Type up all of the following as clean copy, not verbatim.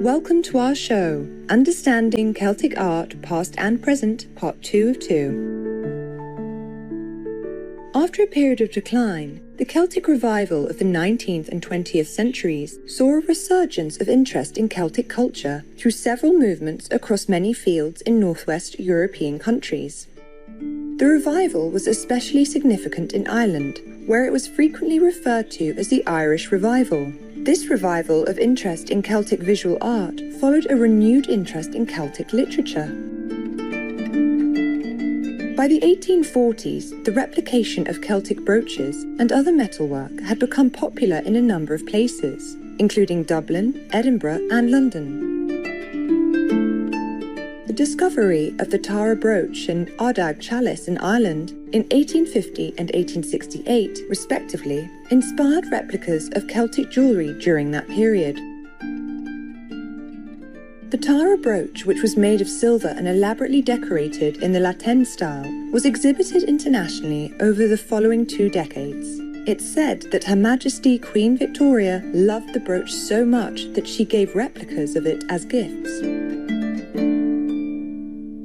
Welcome to our show, Understanding Celtic Art, Past and Present, Part 2 of 2. After a period of decline, the Celtic Revival of the 19th and 20th centuries saw a resurgence of interest in Celtic culture through several movements across many fields in northwest European countries. The revival was especially significant in Ireland, where it was frequently referred to as the Irish Revival. This revival of interest in Celtic visual art followed a renewed interest in Celtic literature. By the 1840s, the replication of Celtic brooches and other metalwork had become popular in a number of places, including Dublin, Edinburgh, and London. The discovery of the Tara brooch and Ardagh chalice in Ireland in 1850 and 1868, respectively, inspired replicas of Celtic jewellery during that period. The Tara brooch, which was made of silver and elaborately decorated in the Latin style, was exhibited internationally over the following 2 decades. It's said that Her Majesty Queen Victoria loved the brooch so much that she gave replicas of it as gifts.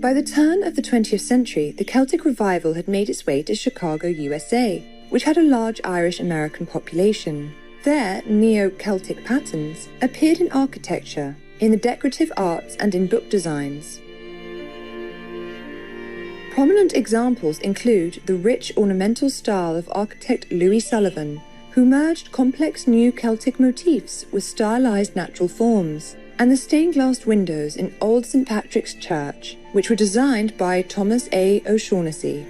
By the turn of the 20th century, the Celtic Revival had made its way to Chicago, USA, which had a large Irish-American population. There, neo-Celtic patterns appeared in architecture, in the decorative arts, and in book designs. Prominent examples include the rich ornamental style of architect Louis Sullivan, who merged complex new Celtic motifs with stylized natural forms, and the stained-glass windows in Old St. Patrick's Church, which were designed by Thomas A. O'Shaughnessy.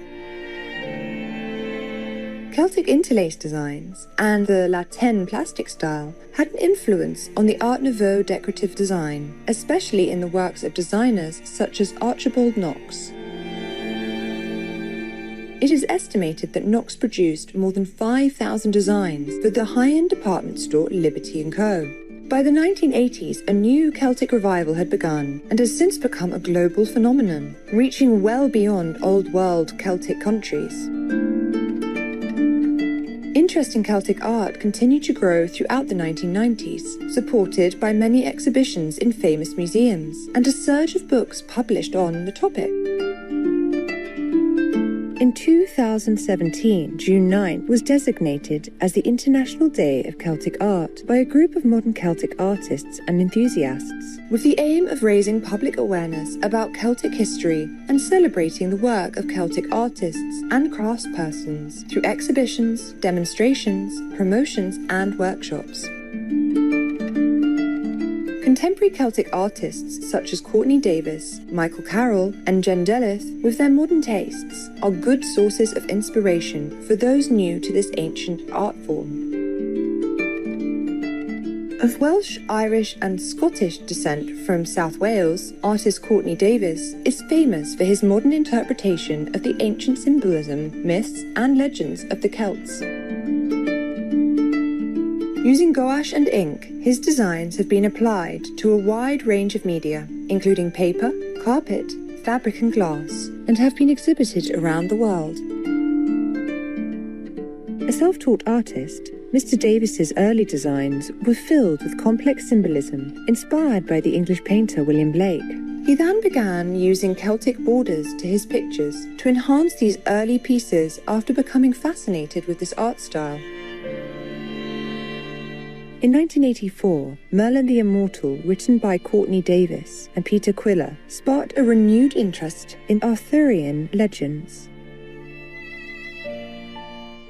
Celtic interlace designs and the Latin plastic style had an influence on the Art Nouveau decorative design, especially in the works of designers such as Archibald Knox. It is estimated that Knox produced more than 5,000 designs for the high-end department store Liberty & Co. By the 1980s, a new Celtic revival had begun and has since become a global phenomenon, reaching well beyond Old World Celtic countries. Interest in Celtic art continued to grow throughout the 1990s, supported by many exhibitions in famous museums and a surge of books published on the topic. In 2017, June 9 was designated as the International Day of Celtic Art by a group of modern Celtic artists and enthusiasts, with the aim of raising public awareness about Celtic history and celebrating the work of Celtic artists and craftspersons through exhibitions, demonstrations, promotions, and workshops. Contemporary Celtic artists such as Courtney Davis, Michael Carroll, and Jen Delith, with their modern tastes, are good sources of inspiration for those new to this ancient art form. Of Welsh, Irish, and Scottish descent from South Wales, artist Courtney Davis is famous for his modern interpretation of the ancient symbolism, myths, and legends of the Celts. Using gouache and ink, his designs have been applied to a wide range of media, including paper, carpet, fabric and glass, and have been exhibited around the world. A self-taught artist, Mr. Davis's early designs were filled with complex symbolism inspired by the English painter William Blake. He then began using Celtic borders to his pictures to enhance these early pieces after becoming fascinated with this art style. In 1984, Merlin the Immortal, written by Courtney Davis and Peter Quiller, sparked a renewed interest in Arthurian legends.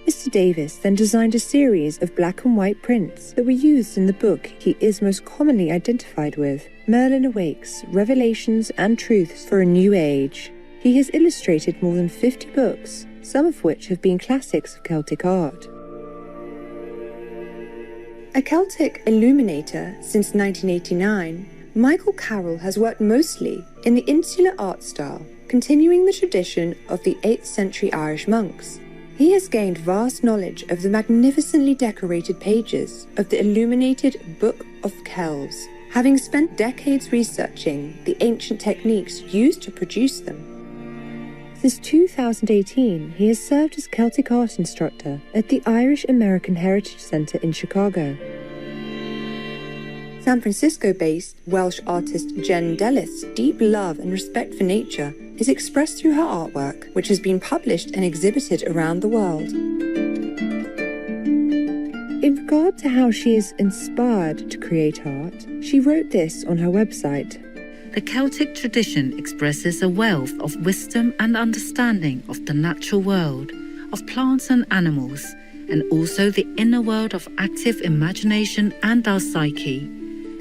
Mr. Davis then designed a series of black and white prints that were used in the book he is most commonly identified with, Merlin Awakes, Revelations and Truths for a New Age. He has illustrated more than 50 books, some of which have been classics of Celtic art. A Celtic illuminator since 1989, Michael Carroll has worked mostly in the insular art style, continuing the tradition of the 8th century Irish monks. He has gained vast knowledge of the magnificently decorated pages of the illuminated Book of Kells, having spent decades researching the ancient techniques used to produce them. Since 2018, he has served as Celtic art instructor at the Irish American Heritage Center in Chicago. San Francisco-based Welsh artist Jen Delith's deep love and respect for nature is expressed through her artwork, which has been published and exhibited around the world. In regard to how she is inspired to create art, she wrote this on her website. The Celtic tradition expresses a wealth of wisdom and understanding of the natural world, of plants and animals, and also the inner world of active imagination and our psyche.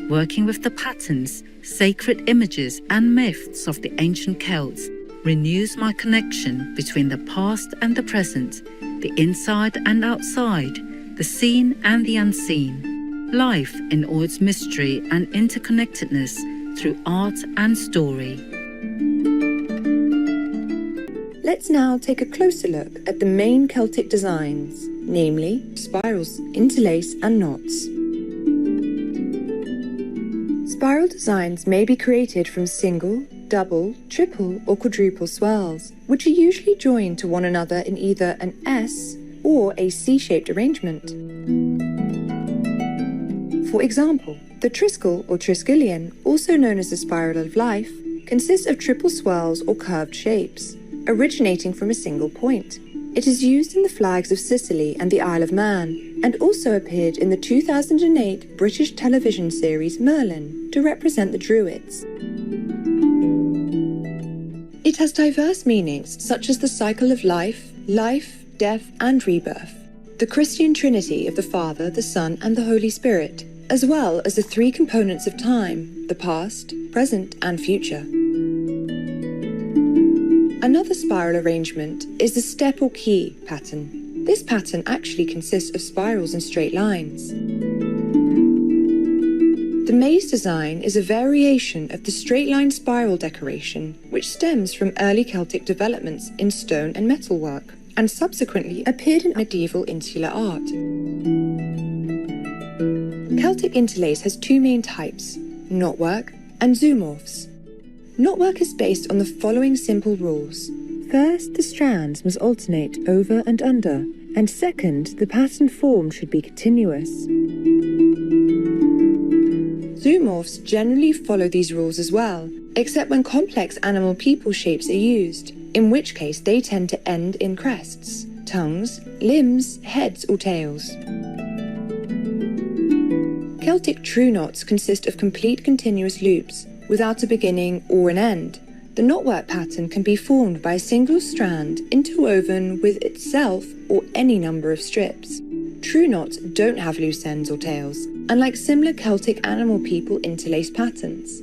Working with the patterns, sacred images and myths of the ancient Celts renews my connection between the past and the present, the inside and outside, the seen and the unseen, life in all its mystery and interconnectedness through art and story. Let's now take a closer look at the main Celtic designs, namely spirals, interlace and knots. Spiral designs may be created from single, double, triple or quadruple swirls, which are usually joined to one another in either an S or a C-shaped arrangement. For example, the triskel or triskelion, also known as the spiral of life, consists of triple swirls or curved shapes, originating from a single point. It is used in the flags of Sicily and the Isle of Man, and also appeared in the 2008 British television series Merlin to represent the Druids. It has diverse meanings such as the cycle of life, death and rebirth, the Christian Trinity of the Father, the Son and the Holy Spirit, as well as the three components of time, the past, present and future. Another spiral arrangement is the step or key pattern. This pattern actually consists of spirals and straight lines. The maze design is a variation of the straight line spiral decoration, which stems from early Celtic developments in stone and metalwork, and subsequently appeared in medieval insular art. Celtic interlace has two main types, knotwork and zoomorphs. Knotwork is based on the following simple rules. First, the strands must alternate over and under, and second, the pattern formed should be continuous. Zoomorphs generally follow these rules as well, except when complex animal people shapes are used, in which case they tend to end in crests, tongues, limbs, heads or tails. Celtic true knots consist of complete continuous loops, without a beginning or an end. The knotwork pattern can be formed by a single strand interwoven with itself or any number of strips. True knots don't have loose ends or tails, unlike similar Celtic animal people interlace patterns.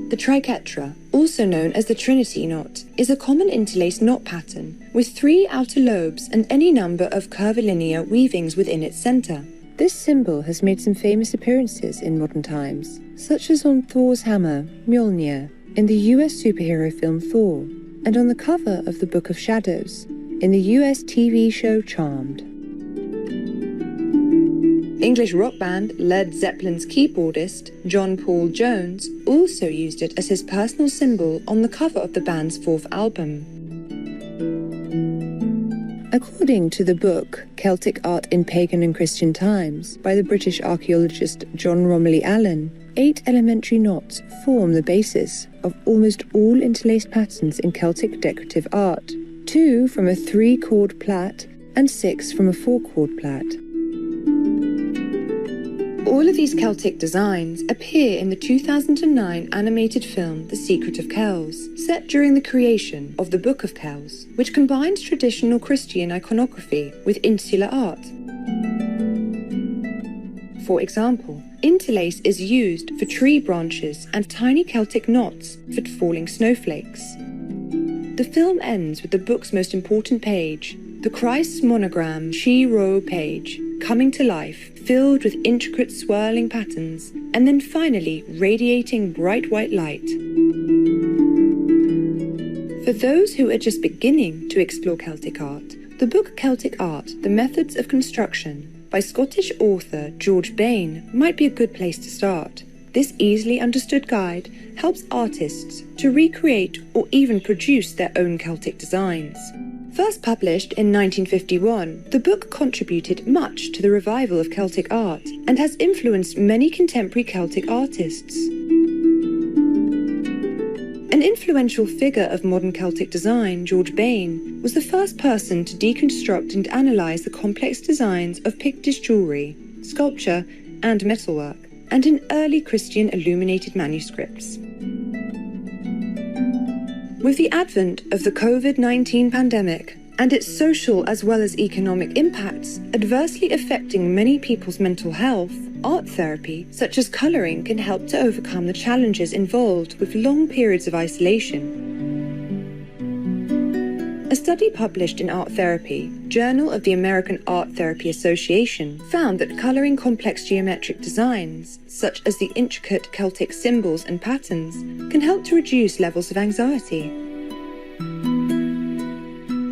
The triquetra, also known as the Trinity knot, is a common interlace knot pattern with 3 outer lobes and any number of curvilinear weavings within its centre. This symbol has made some famous appearances in modern times, such as on Thor's hammer, Mjolnir, in the US superhero film Thor, and on the cover of the Book of Shadows, in the US TV show Charmed. English rock band Led Zeppelin's keyboardist, John Paul Jones, also used it as his personal symbol on the cover of the band's 4th album. According to the book Celtic Art in Pagan and Christian Times by the British archaeologist John Romilly Allen, 8 elementary knots form the basis of almost all interlaced patterns in Celtic decorative art, 2 from a 3-chord plait and 6 from a 4-chord plait. All of these Celtic designs appear in the 2009 animated film The Secret of Kells, set during the creation of the Book of Kells, which combines traditional Christian iconography with insular art. For example, interlace is used for tree branches and tiny Celtic knots for falling snowflakes. The film ends with the book's most important page, the Christ's monogram She Ro page, coming to life, filled with intricate swirling patterns, and then finally radiating bright white light. For those who are just beginning to explore Celtic art, the book Celtic Art, The Methods of Construction by Scottish author George Bain might be a good place to start. This easily understood guide helps artists to recreate or even produce their own Celtic designs. First published in 1951, the book contributed much to the revival of Celtic art and has influenced many contemporary Celtic artists. An influential figure of modern Celtic design, George Bain, was the first person to deconstruct and analyse the complex designs of Pictish jewellery, sculpture and metalwork, and in early Christian illuminated manuscripts. With the advent of the COVID-19 pandemic and its social as well as economic impacts adversely affecting many people's mental health, art therapy, such as colouring, can help to overcome the challenges involved with long periods of isolation. A study published in Art Therapy, Journal of the American Art Therapy Association, found that colouring complex geometric designs, such as the intricate Celtic symbols and patterns, can help to reduce levels of anxiety.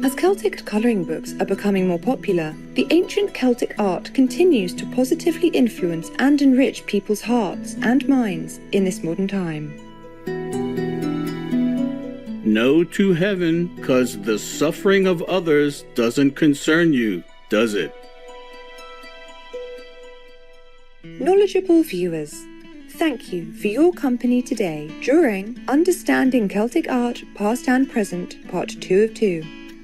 As Celtic colouring books are becoming more popular, the ancient Celtic art continues to positively influence and enrich people's hearts and minds in this modern time. No to heaven, 'cause the suffering of others doesn't concern you, does it? Knowledgeable viewers, thank you for your company today during Understanding Celtic Art, Past and Present, Part 2 of 2.